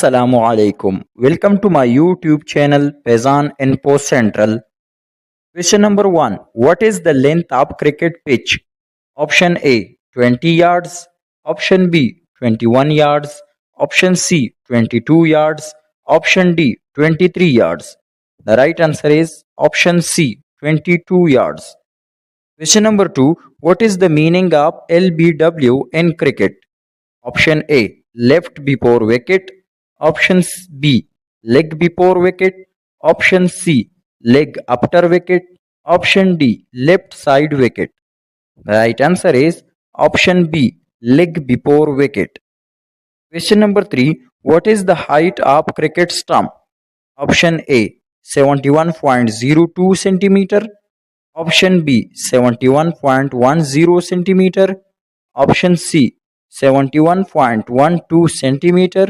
Assalamu alaikum. Welcome to my YouTube channel Pezan Info Central. Question number 1. What is the length of cricket pitch? Option A 20 yards. Option B 21 yards. Option C 22 yards. Option D 23 yards. The right answer is option C 22 yards. Question number 2. What is the meaning of LBW in cricket? Option A left before wicket. Option B leg before wicket. Option C leg after wicket. Option D left side wicket. The right answer is option B leg before wicket. Question number 3. What is the height of cricket stump? Option A 71.02 centimeter. Option B 71.10 centimeter. Option C 71.12 centimeter.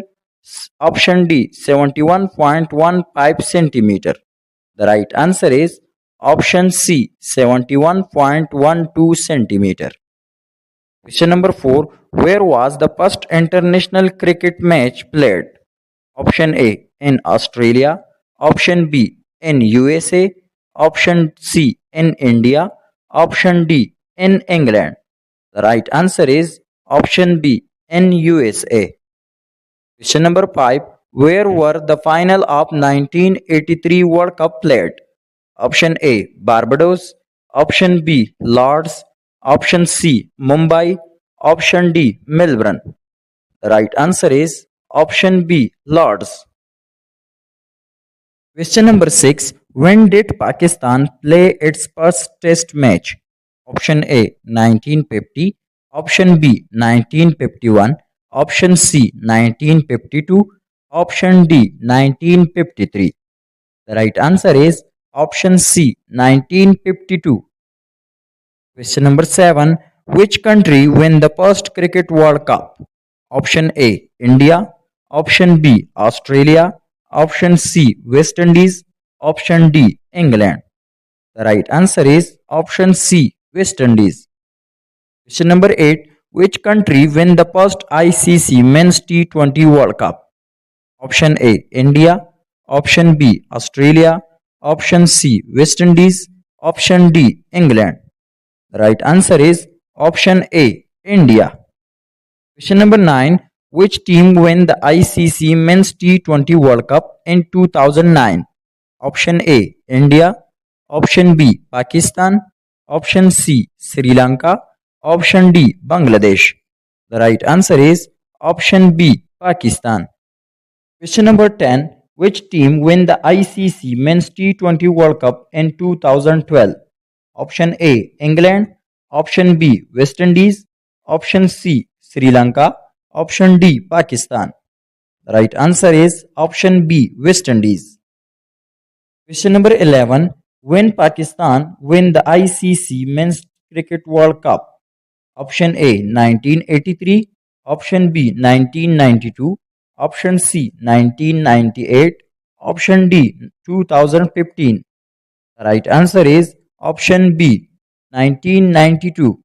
Option D 71.15 centimeter. The right answer is option C 71.12 centimeter. Question number 4. Where was the first international cricket match played? Option A in Australia. Option B in USA. Option C in India. Option D in England. The right answer is option B in USA. Question number 5. Where were the final of 1983 World Cup played? Option A Barbados. Option B Lords. Option C Mumbai. Option D Melbourne. The right answer is option B Lords. Question number 6. When did Pakistan play its first test match? Option A 1950. Option B 1951. Option C 1952. Option D 1953. The right answer is option C 1952. Question number 7. Which country won the first Cricket World Cup? Option A India. Option B Australia. Option C West Indies. Option D England. The right answer is option C West Indies. Question number 8. Which country won the first ICC Men's T20 World Cup? Option A India. Option B Australia. Option C West Indies. Option D England. The right answer is option A India. Question number 9. Which team won the ICC Men's T20 World Cup in 2009? Option A India. Option B Pakistan. Option C Sri Lanka. Option D Bangladesh. The right answer is option B Pakistan. Question number 10. Which team won the ICC Men's T20 World Cup in 2012? Option A England. Option B West Indies. Option C Sri Lanka. Option D Pakistan. The right answer is option B West Indies. Question number 11. When Pakistan won the ICC Men's Cricket World Cup? Option A 1983. Option B 1992. Option C 1998. Option D 2015. The right answer is option B 1992.